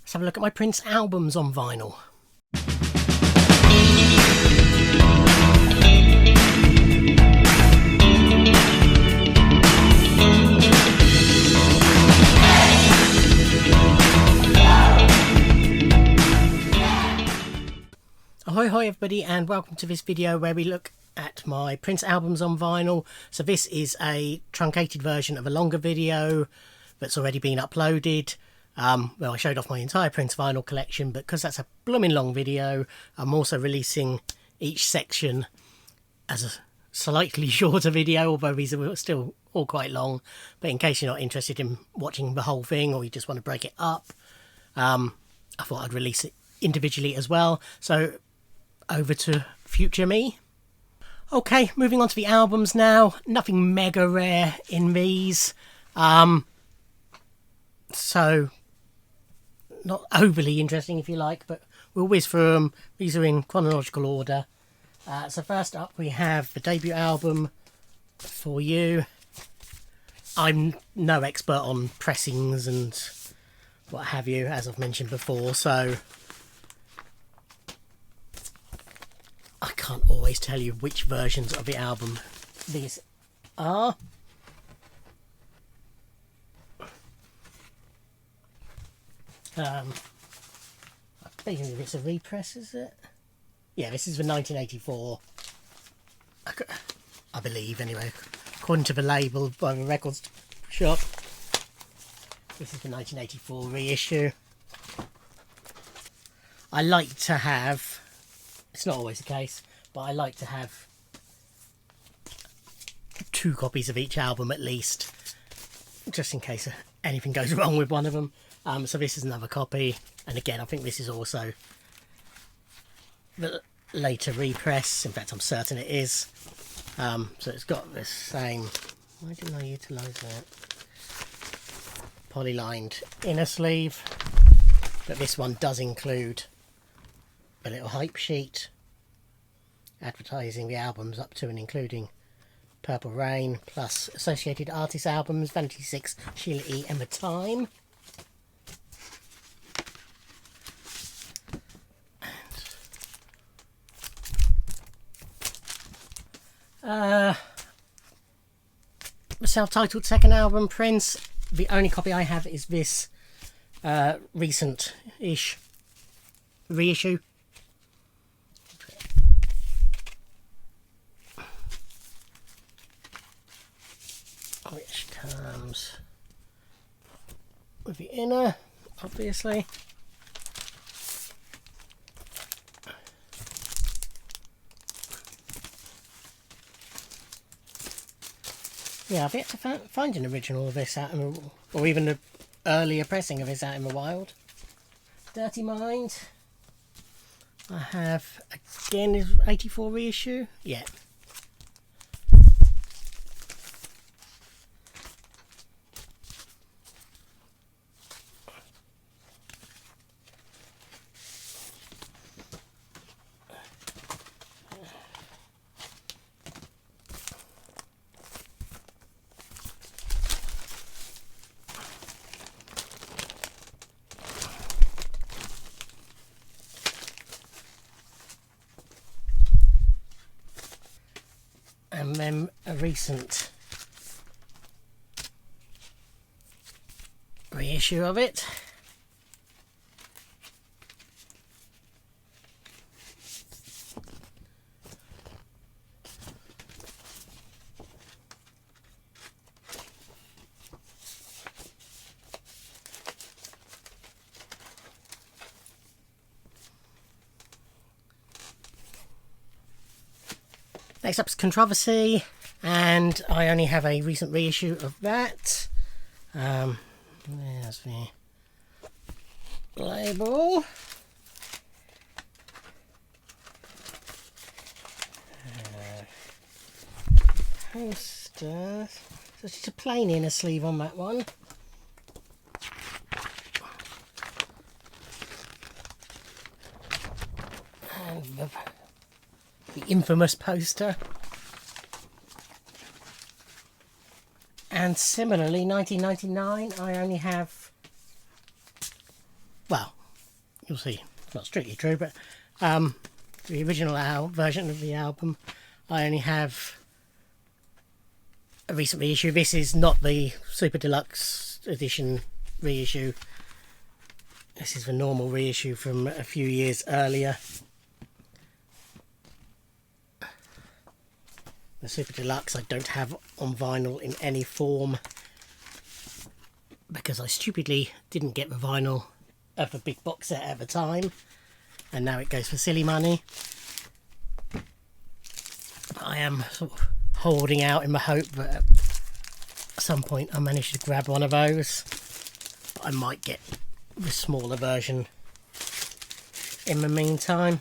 Let's have a look at my Prince albums on vinyl. Ahoy hoy everybody, and welcome to this video where we look at my Prince albums on vinyl. So this is a truncated version of a longer video that's already been uploaded. Well, I showed off my entire Prince vinyl collection, but because that's a blooming long video, I'm also releasing each section as a slightly shorter video, although these are still all quite long. But in case you're not interested in watching the whole thing, or you just want to break it up, I thought I'd release it individually as well. So over to future me. Okay, moving on to the albums now. Nothing mega rare in these. So not overly interesting, if you like, but we'll whiz through them. These are in chronological order. So first up we have the debut album, For You. I'm no expert on pressings and what have you, as I've mentioned before, so I can't always tell you which versions of the album these are. I think it's a repress, is it? Yeah, this is the 1984. I believe, anyway, according to the label by the records shop. This is the 1984 reissue. I like to have, it's not always the case, but I like to have 2 copies of each album at least, just in case anything goes wrong with one of them. So this is another copy, and again I think this is also the later repress. In fact, I'm certain it is. So it's got this same, why didn't I utilise that, polylined inner sleeve, but this one does include a little hype sheet advertising the albums up to and including Purple Rain, plus associated artist albums, Vanity 6, Sheila E, Emma Time. The self-titled second album, Prince. The only copy I have is this recent-ish reissue. Which comes with the inner, obviously. Yeah, I've yet to find an original of this out in or even an earlier pressing of this out in the wild. Dirty Mind. I have, again, is 84 reissue? Yeah. And then a recent reissue of it. Next up is Controversy, and I only have a recent reissue of that. There's the label. Poster. So it's just a plain inner sleeve on that one. And the infamous poster. And similarly, 1999, I only have well, you'll see it's not strictly true, but the original version of the album, I only have a recent reissue. This is not the Super Deluxe Edition reissue. This is the normal reissue from a few years earlier. The Super Deluxe I don't have on vinyl in any form because I stupidly didn't get the vinyl of the big box set at the time, and now it goes for silly money. I am sort of holding out in the hope that at some point I manage to grab one of those. I might get the smaller version in the meantime.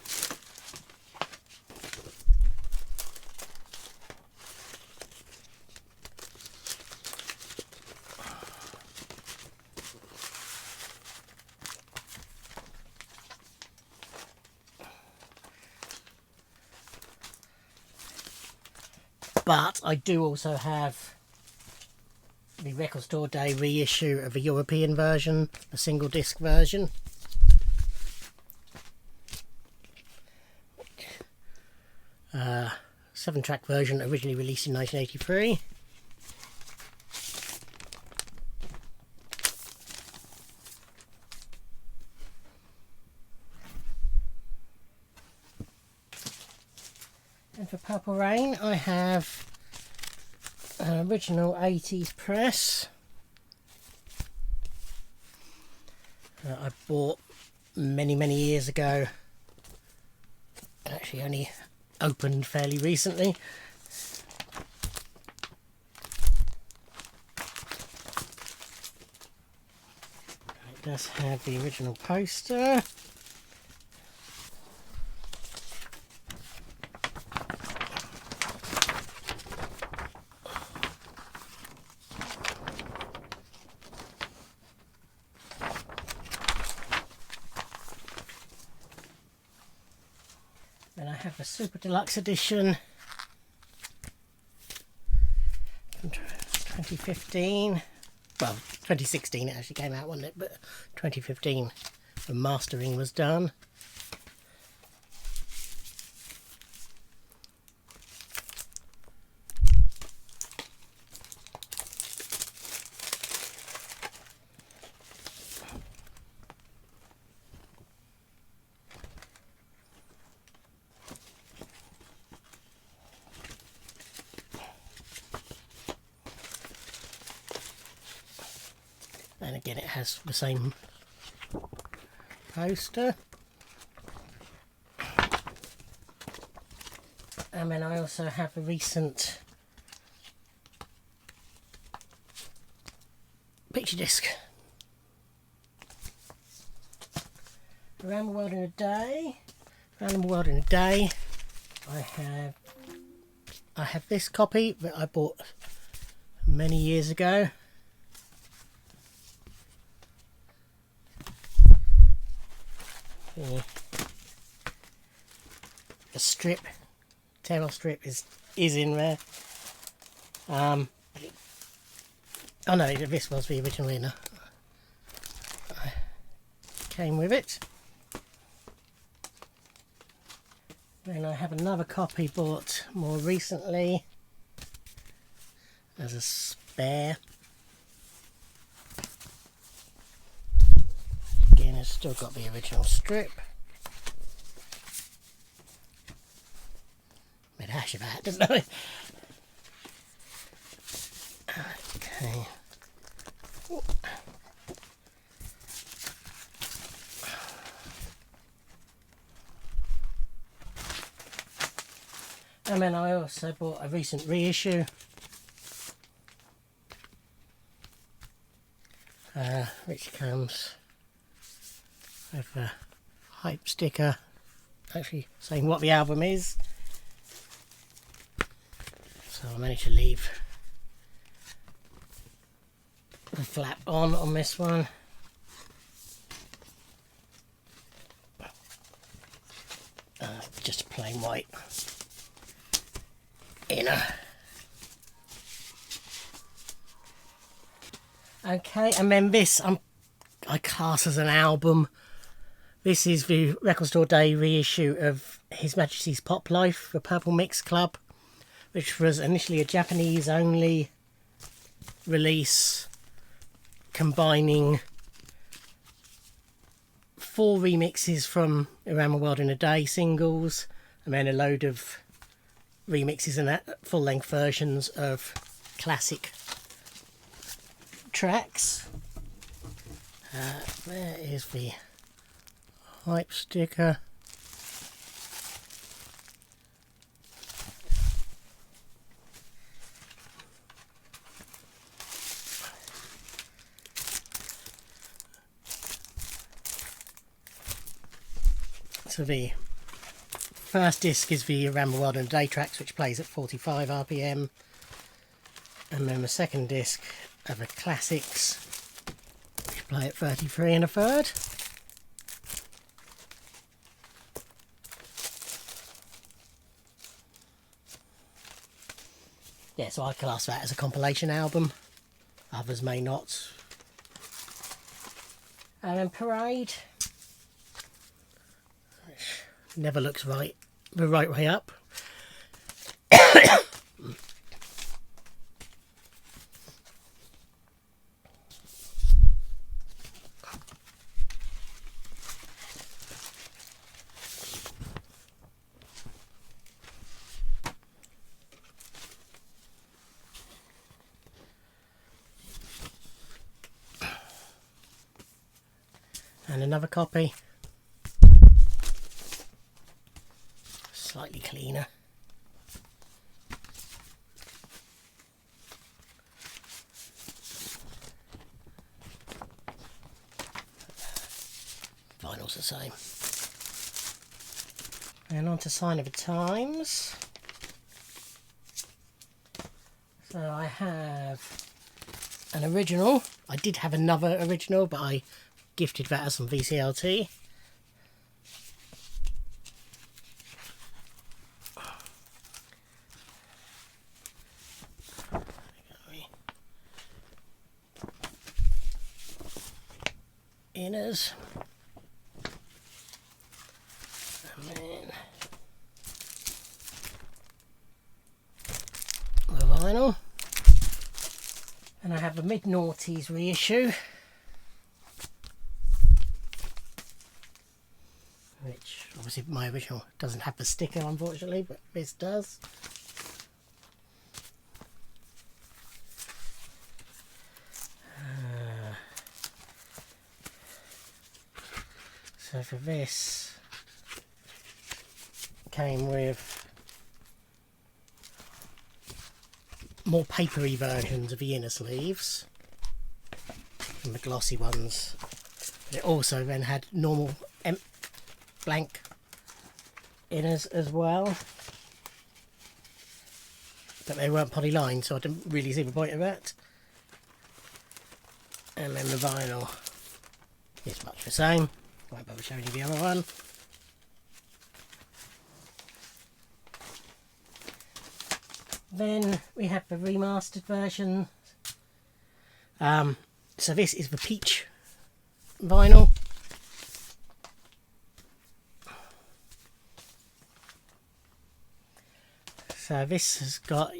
But I do also have the Record Store Day reissue of the European version, a single disc version. Seven-track version originally released in 1983. And for Purple Rain, I have an original 80s press. I bought many years ago. Actually only opened fairly recently. It does have the original poster. Then I have the Super Deluxe Edition from 2015. Well, 2016 it actually came out, wasn't it? But 2015 the mastering was done. And again, it has the same poster. And then I also have a recent picture disc. Around the World in a Day. Around the World in a Day. I have this copy that I bought many years ago. The strip, tear off strip is in there. Oh no, this was the original inner. Came with it. Then I have another copy bought more recently as a spare. Again, it's still got the original strip. Made a hash of that, didn't I? Okay. And then I also bought a recent reissue. Which comes with a hype sticker actually saying what the album is. So I managed to leave the flap on this one. Just a plain white inner. Okay, and then this, I'm I class as an album. This is the Record Store Day reissue of His Majesty's Pop Life, the Purple Mix Club, which was initially a Japanese only release combining 4 remixes from Around the World in a Day singles, and then a load of remixes and full-length versions of classic tracks. There is the hype sticker. So the first disc is the Around the World in a Day tracks, which plays at 45 RPM, and then the second disc are the classics, which play at 33 1/3. Yeah, so I class that as a compilation album. Others may not. And then Parade, which never looks right the right way up. And another copy, slightly cleaner. Vinyl's the same. And on to Sign of the Times. So I have an original. I did have another original, but I gifted that as some VCLT. Inners. And then the vinyl. And I have a mid-noughties reissue, which obviously my original doesn't have the sticker, unfortunately, but this does. So for this, came with more papery versions of the inner sleeves and the glossy ones. It also then had normal blank inners as well, but they weren't polylined, so I didn't really see the point of that. And then the vinyl is much the same. Won't bother showing you the other one. Then we have the remastered version. So this is the peach vinyl. So this has got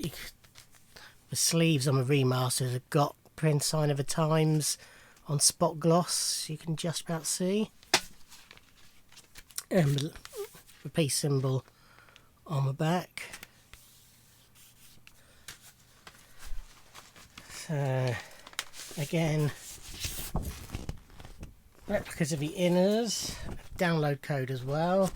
the sleeves on the remastered have got print Sign of the Times on spot gloss, you can just about see, and the peace symbol on the back. So again, replicas of the inners, download code as well.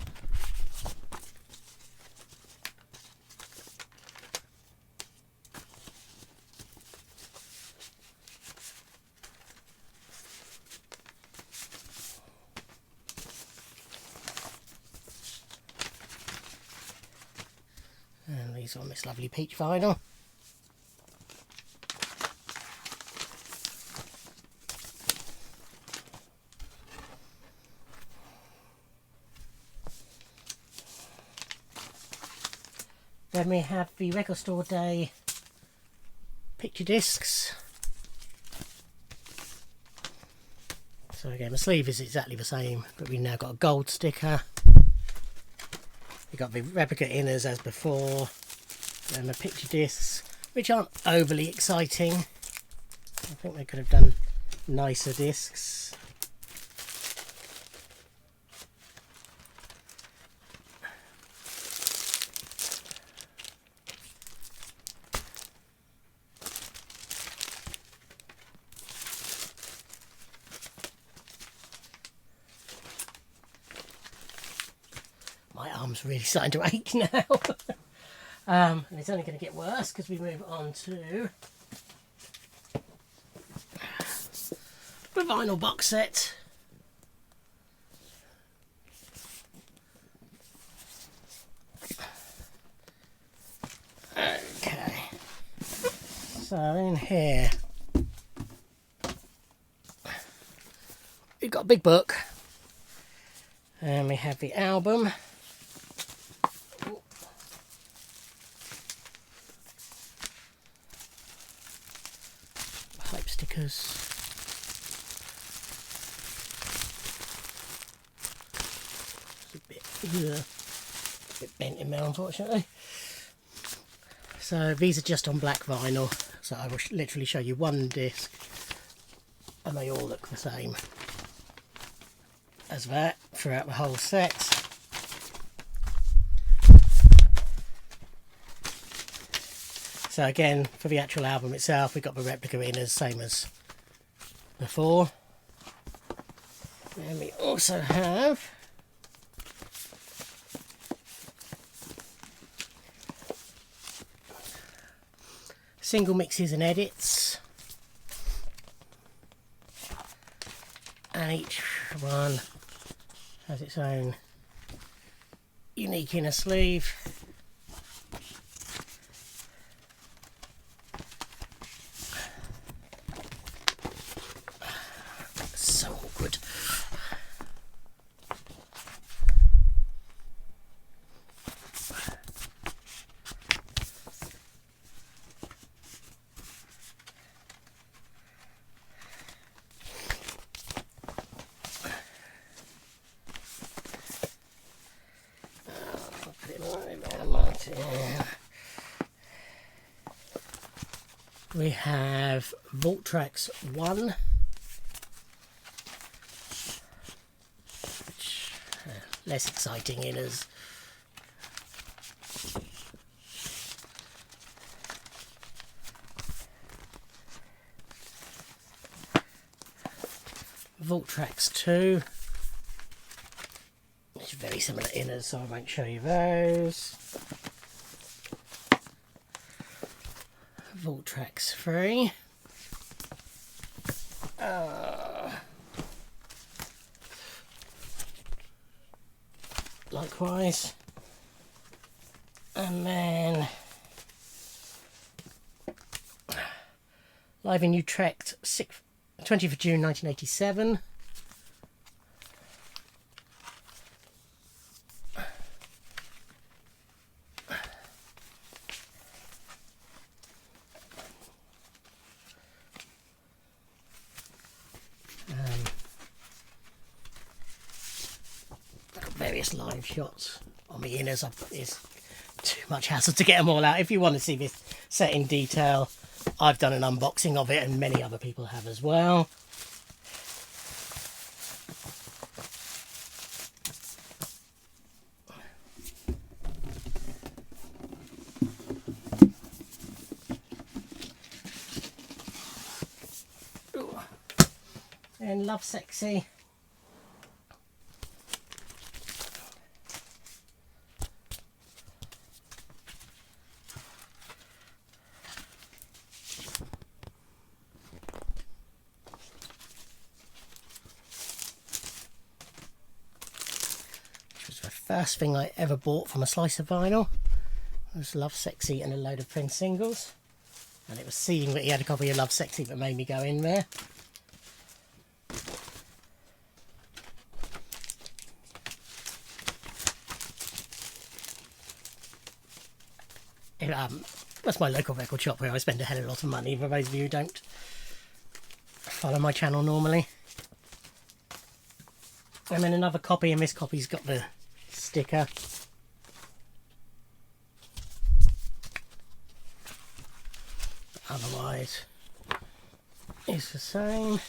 And these on this lovely peach vinyl. Then we have the Record Store Day picture discs. So So again, the sleeve is exactly the same, but we've now got a gold sticker. We've got the replica inners as before, and the picture discs, which aren't overly exciting. I think they could have done nicer discs. My arm's really starting to ache now. And it's only going to get worse because we move on to the vinyl box set. Okay, so in here we've got a big book, and we have the album. Hype stickers. It's a bit bent in there, unfortunately. So these are just on black vinyl, so I will literally show you one disc and they all look the same as that throughout the whole set. So again, for the actual album itself, we've got the replica inners, same as before. And we also have single mixes and edits, and each one has its own unique inner sleeve. So awkward. We have Vault Tracks 1, which less exciting inners. Vault Tracks 2, which is very similar inners, so I won't show you those. Vault Tracks 3. Likewise. And then live in Utrecht, 20th of June 1987. Various live shots on the inners. It's too much hassle to get them all out. If you want to see this set in detail, I've done an unboxing of it, and many other people have as well. Ooh. And Love Sexy. First thing I ever bought from a slice of vinyl was Love Sexy and a load of Prince singles, and it was seeing that he had a copy of Love Sexy that made me go in there. That's my local record shop where I spend a hell of a lot of money, for those of you who don't follow my channel normally. And then another copy, and this copy's got the sticker. Otherwise, it's the same.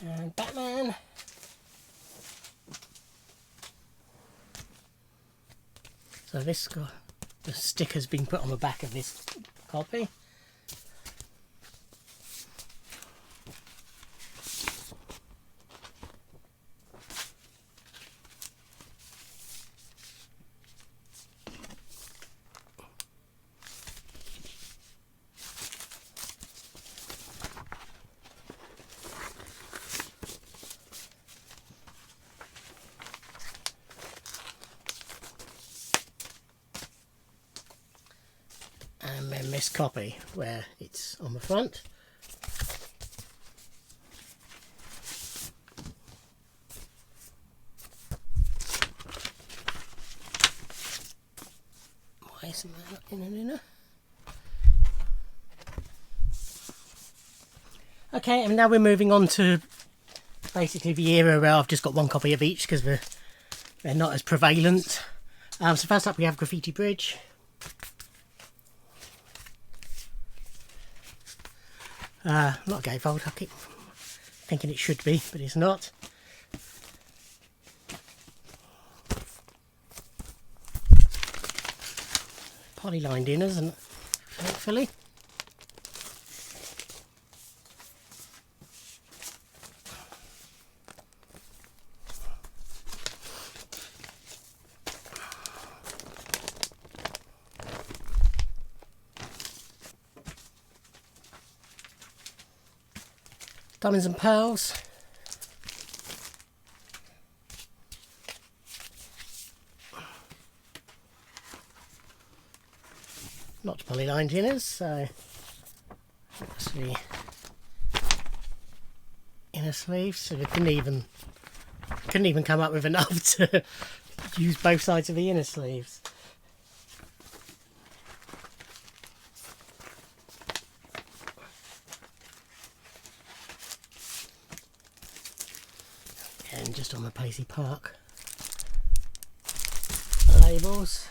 And Batman. So this got the sticker's been put on the back of this copy. And then this copy where it's on the front. Why isn't that in and inner? Okay, and now we're moving on to basically the era where I've just got one copy of each because they're not as prevalent. So first up we have Graffiti Bridge. Not a gatefold, I keep thinking it should be, but it's not. Poly-lined inners, and hopefully. Diamonds and pearls. Not poly-lined inners, so that's the inner sleeves. So we couldn't even come up with enough to use both sides of the inner sleeves. And just on the Paisley Park labels.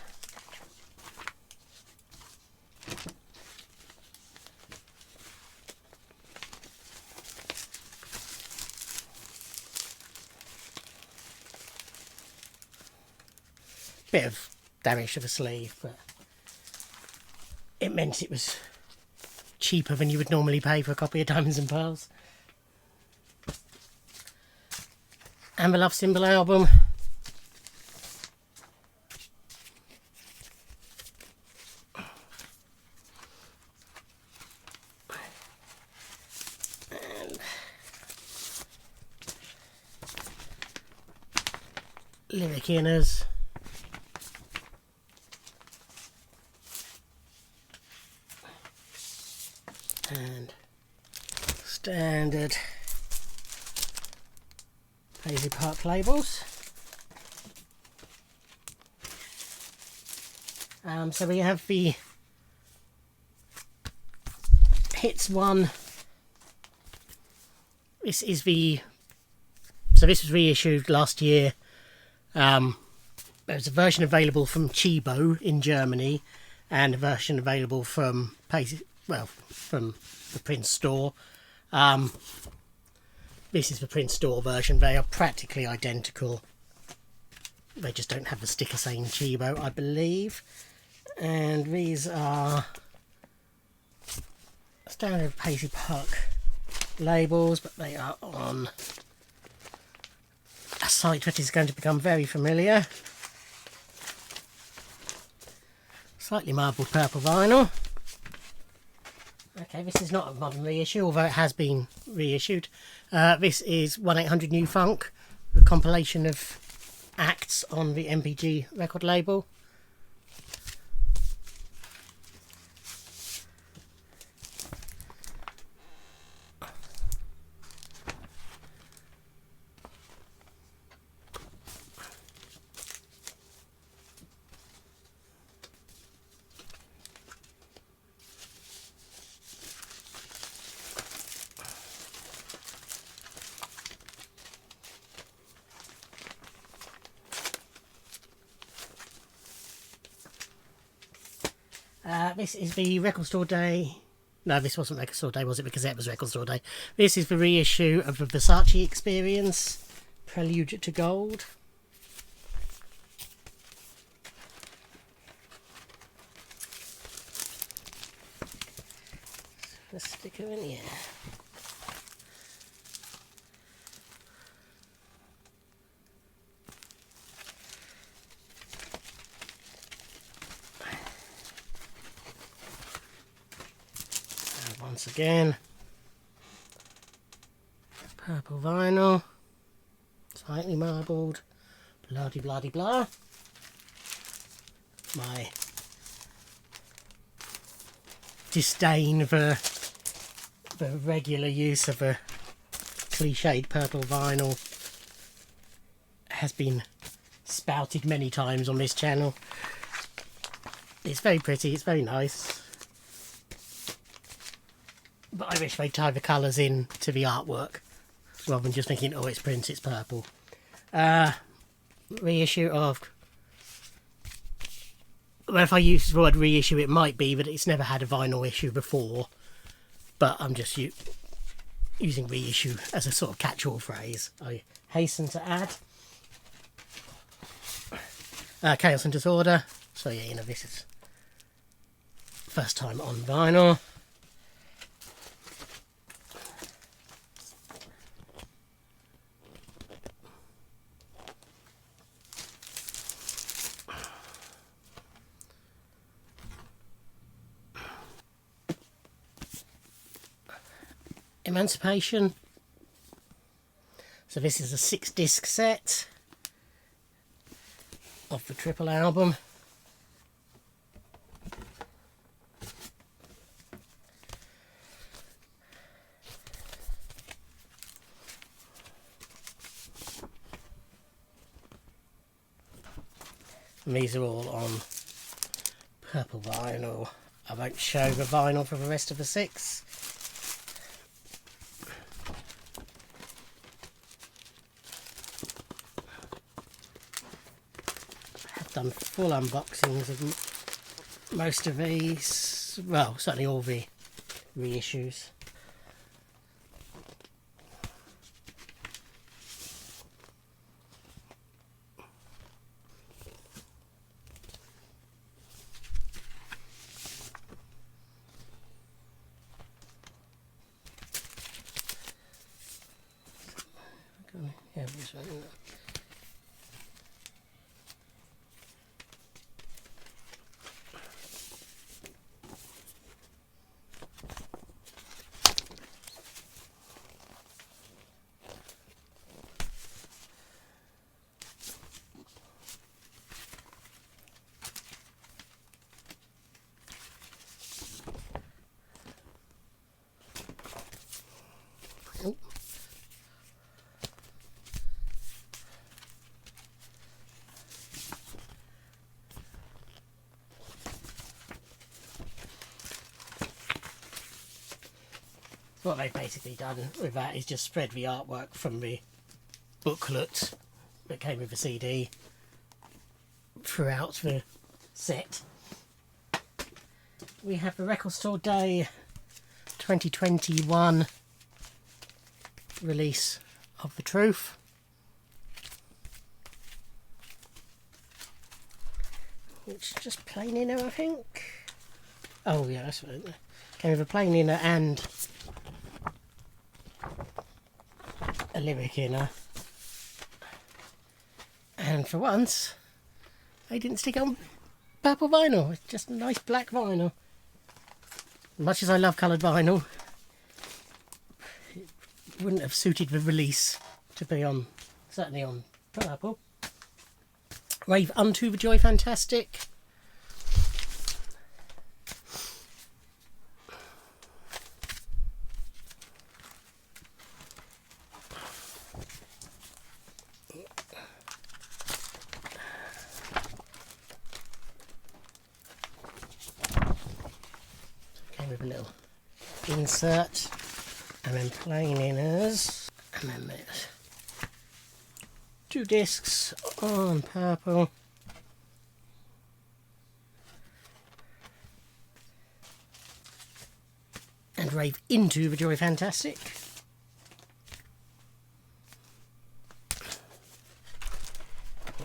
Bit of damage to the sleeve, but it meant it was cheaper than you would normally pay for a copy of Diamonds and Pearls. And the Love Symbol album. And lyric inners. And standard Paisley Park labels. So we have the Hits one. This is this was reissued last year. There's a version available from Chibo in Germany, and a version available from from the print store. This is the print store version. They are practically identical. They just don't have the sticker saying Chibo, I believe. And these are standard Paisley Park labels, but they are on a site that is going to become very familiar. Slightly marbled purple vinyl. Okay, this is not a modern reissue, although it has been reissued. This is 1-800 New Funk, a compilation of acts on the MPG record label. This is the Record Store Day. No, this wasn't Record Store Day, was it? Because that was Record Store Day. This is the reissue of the Versace Experience, Prelude to Gold. The sticker in here. And once again, purple vinyl, slightly marbled, blah de blah de blah. My disdain for the regular use of a cliched purple vinyl has been spouted many times on this channel. It's very pretty, it's very nice, but I wish they'd tie the colours in to the artwork rather than just thinking, oh, it's Prince, it's purple. Reissue of, well, if I use the word reissue, it might be that it's never had a vinyl issue before, but I'm just using reissue as a sort of catch-all phrase. I hasten to add Chaos and Disorder. So yeah, you know, this is first time on vinyl. Emancipation. So this is a 6-disc set of the triple album. And these are all on purple vinyl. I won't show the vinyl for the rest of the 6. Done full unboxings of most of these, well, certainly all the reissues. Yeah, this one. Oh. What they've basically done with that is just spread the artwork from the booklet that came with the CD throughout the set. We have the Record Store Day 2021 release of The Truth. Which is just plain inner, I think. Oh yeah, that's right. Came with a plain inner and a lyric inner. And for once, they didn't stick on purple vinyl. It's just a nice black vinyl. Much as I love coloured vinyl, it wouldn't have suited the release to be on, certainly on purple. Rave Unto the Joy Fantastic. With a little insert and then plain inners, and then there's 2 discs on purple, and rave into the Joy Fantastic.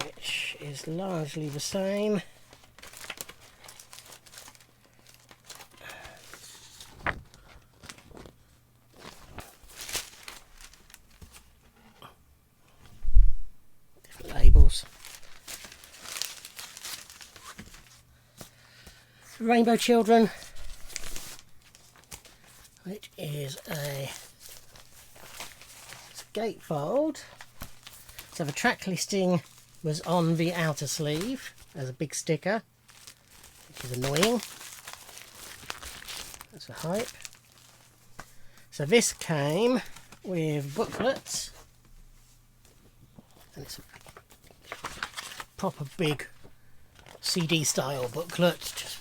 Which is largely the same. Different labels. Rainbow Children, which is a gatefold. So the track listing was on the outer sleeve as a big sticker, which is annoying. That's a hype. So this came with booklets, and it's a proper big CD style booklet, just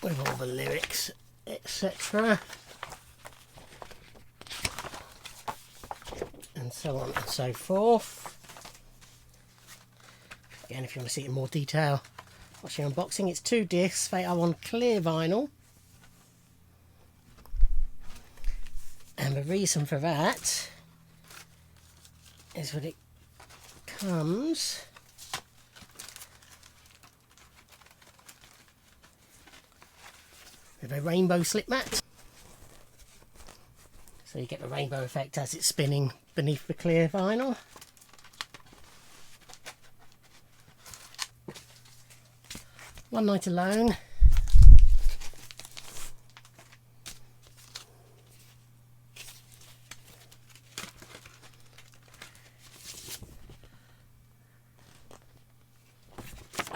with all the lyrics, etc. And so on and so forth. Again, if you want to see it in more detail, watch the unboxing. It's 2 discs. They are on clear vinyl. And the reason for that is that it comes with a rainbow slip mat, so you get the rainbow effect as it's spinning beneath the clear vinyl. One Night Alone.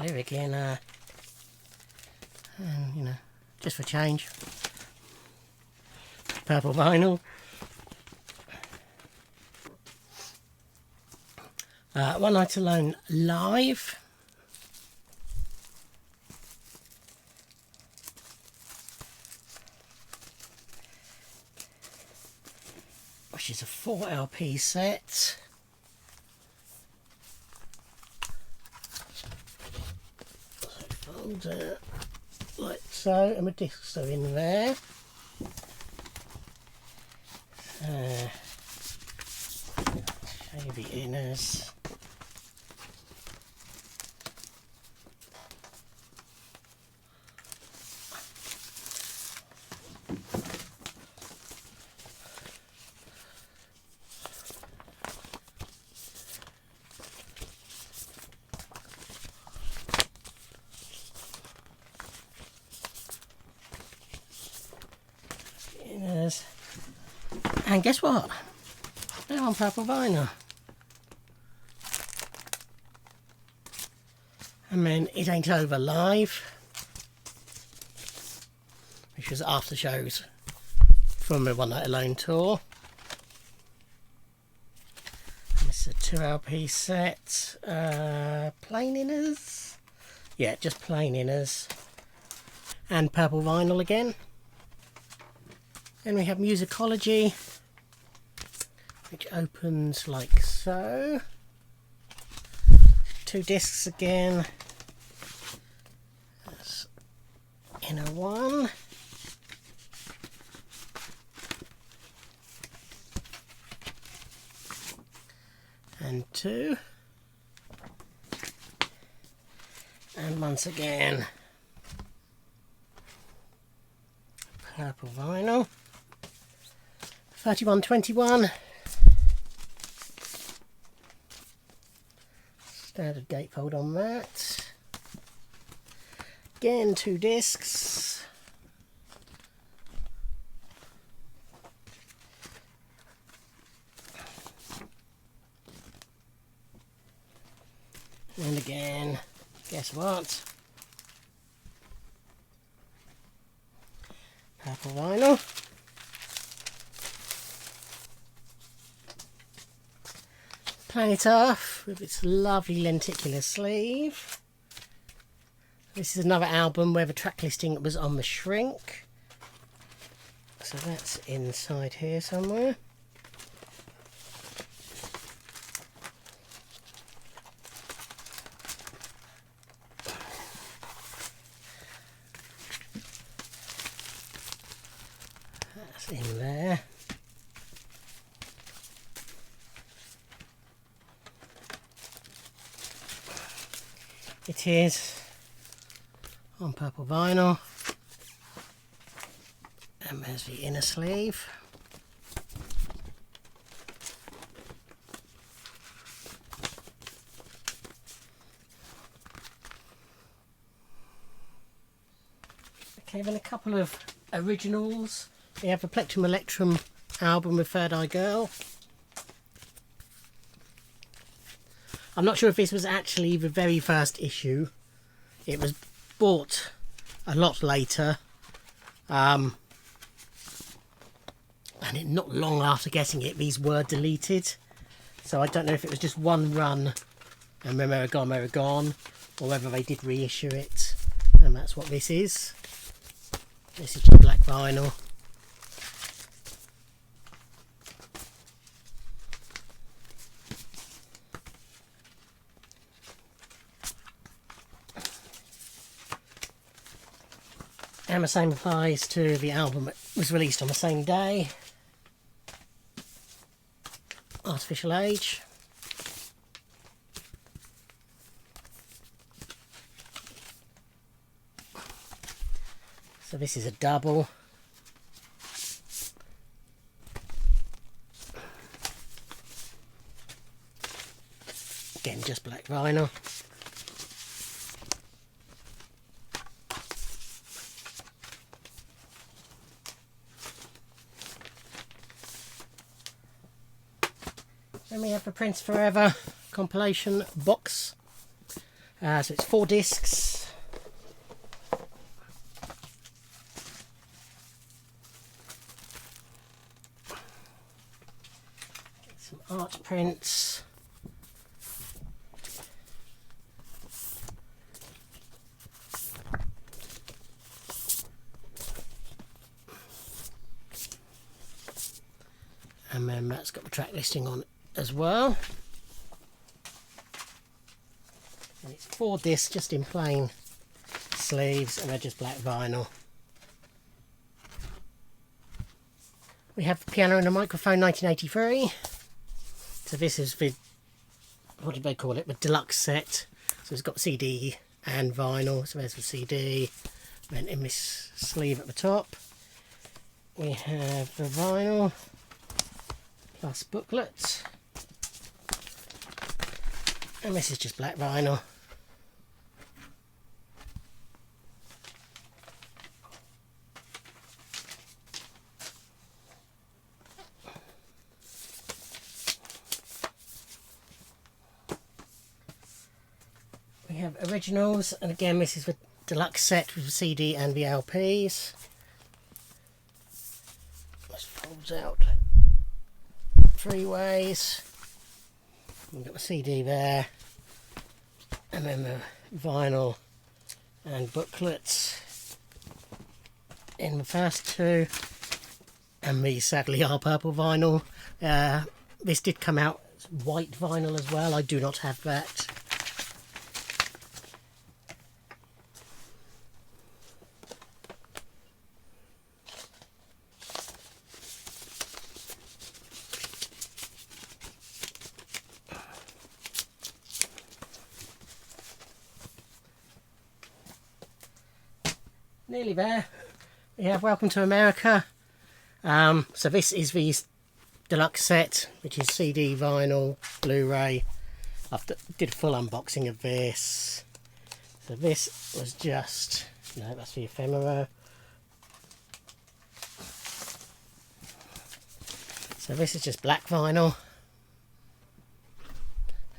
Lyric in, and you know, just for change, purple vinyl. One Night Alone live. Which is a 4 LP set. So it folds out like so, and the discs are in there. Show you the inners. And guess what? They're on purple vinyl. And then It Ain't Over live, which was after shows from the One Night Alone tour. And this is a 2 LP set. Plain inners? Yeah, just plain inners. And purple vinyl again. Then we have Musicology, which opens like so. 2 discs again. That's inner one. And 2. And once again, purple vinyl. 3121. Standard gatefold on that. Again, 2 discs. And again, guess what? Purple vinyl. Planet Earth with its lovely lenticular sleeve. This is another album where the track listing was on the shrink. So that's inside here somewhere. That's in there. It is on purple vinyl, and there's the inner sleeve. Okay, then a couple of originals. We have the Plectrum Electrum album with Third Eye Girl. I'm not sure if this was actually the very first issue. It was bought a lot later. And not long after getting it, these were deleted. So I don't know if it was just one run and then they were gone, or whether they did reissue it. And that's what this is. This is just black vinyl. And the same applies to the album that was released on the same day, Artificial Age. So this is a double. Again, just black vinyl. Then we have the Prince Forever compilation box. So it's 4 discs. Some art prints. And then that's got the track listing on as well. And it's 4 discs just in plain sleeves, and they're just black vinyl. We have the Piano and a Microphone 1983. So this is the, what did they call it, the deluxe set. So it's got CD and vinyl. So there's the CD, then in this sleeve at the top we have the vinyl plus booklet. And this is just black vinyl. We have originals, and again this is the deluxe set with the CD and the LPs. This folds out 3 ways. We've got the CD there, and then the vinyl and booklets in the first 2, and these sadly are purple vinyl. This did come out as white vinyl as well. I do not have that. Nearly there. We have Welcome to America. So this is the deluxe set, which is CD, vinyl, Blu-ray. I did a full unboxing of this. So this was just, no, that's the ephemera. So this is just black vinyl.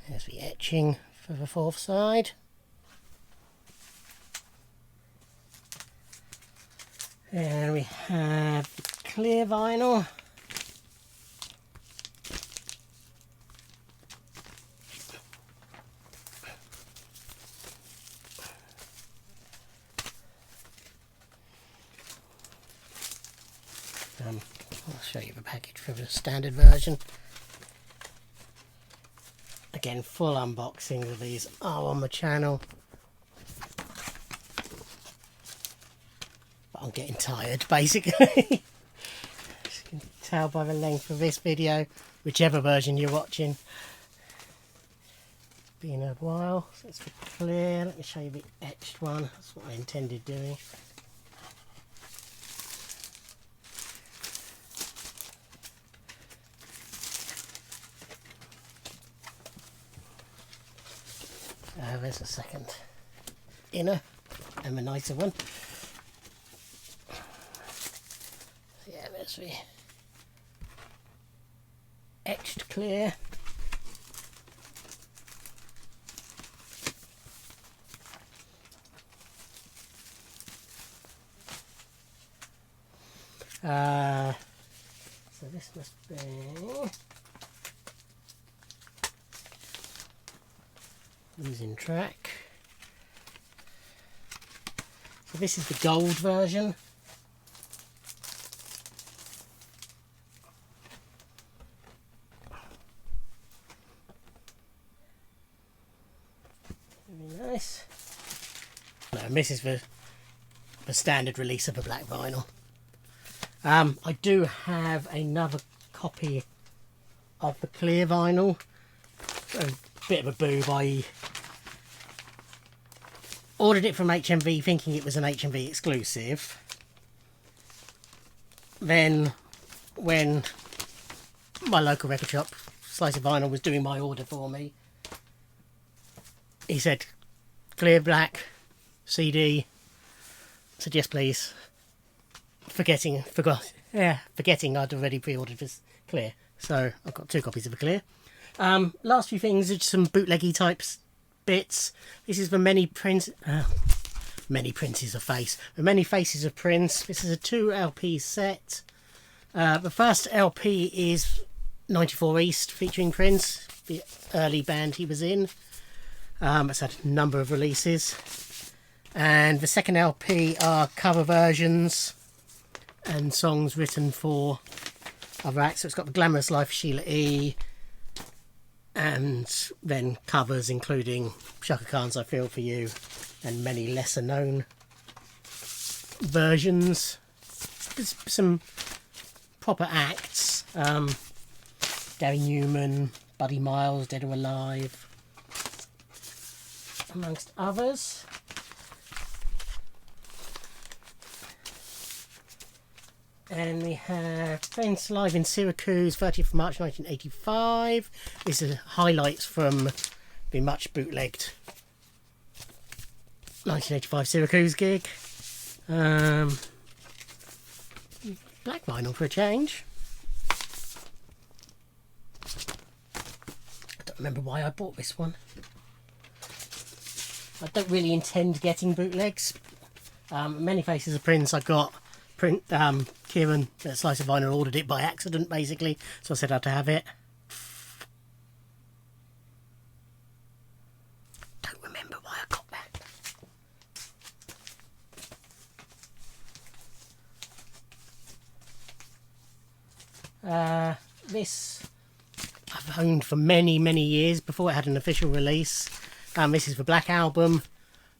There's the etching for the 4th side. And we have clear vinyl. I'll show you the package for the standard version. Again, full unboxings of these are on the channel. But I'm getting tired, basically. tell by the length of this video, whichever version you're watching. Been a while, so it's clear. Let me show you the etched one. That's what I intended doing. There's a second inner and a nicer one. Yeah, there's the etched clear. So this must be losing track. So this is the gold version. Very nice. No, and this is the standard release of a black vinyl. I do have another copy of the clear vinyl. A bit of a boob. I ordered it from HMV thinking it was an HMV exclusive. Then when my local record shop, Slice of Vinyl, was doing my order for me, he said, clear black CD. I said, yes please. Forgetting I'd already pre-ordered this clear. So I've got 2 copies of the clear. Last few things are just some bootleggy types bits. This is the many princes of Face. The many faces of Prince. This is a 2 LP set. The first LP is 94 East featuring Prince, the early band he was in. It's had a number of releases. And the second LP are cover versions and songs written for other acts. So it's got The Glamorous Life of Sheila E. and then covers including Shaka Khan's I Feel For You and many lesser known versions. There's some proper acts. Gary Newman, Buddy Miles, Dead or Alive, amongst others. And we have Prince live in Syracuse, 30th of March 1985. This is highlights from the much bootlegged 1985 Syracuse gig. Black vinyl for a change. I don't remember why I bought this one. I don't really intend getting bootlegs. Many Faces of Prince I got. Kieran at Slice of Vinyl ordered it by accident basically, so I said I had to have it. Don't remember why I got that. This I've owned for many years before it had an official release. This is the Black Album.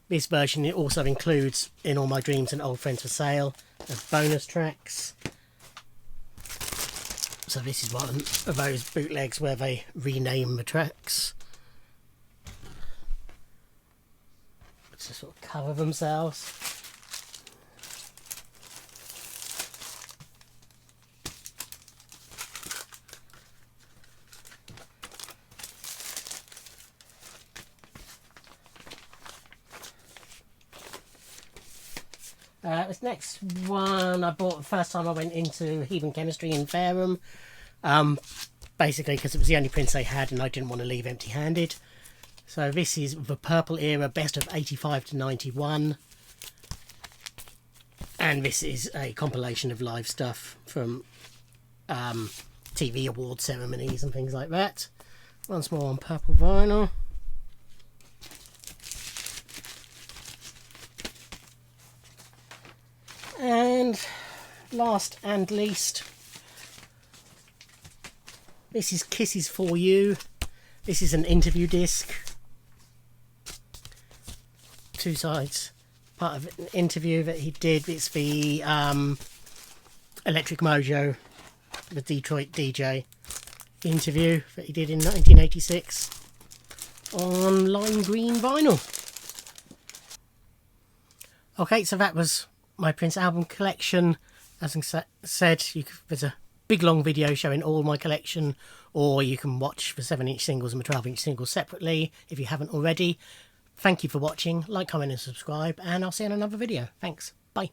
This version it also includes In All My Dreams and Old Friends for Sale as bonus tracks. So this is one of those bootlegs where they rename the tracks to sort of cover themselves. This next one I bought the first time I went into Heathen Chemistry in Fareham, basically because it was the only Prince they had and I didn't want to leave empty-handed. So this is the Purple Era Best of 85 to 91, and this is a compilation of live stuff from TV award ceremonies and things like that. Once more on purple vinyl. And last and least, this is Kisses For You. This is an interview disc. 2 sides. Part of an interview that he did. It's the Electric Mojo the Detroit DJ interview that he did in 1986 on lime green vinyl. Okay, so that was my Prince album collection. As I said, there's a big long video showing all my collection, or you can watch the 7-inch singles and the 12-inch singles separately if you haven't already. Thank you for watching. Like, comment and subscribe, and I'll see you in another video. Thanks. Bye.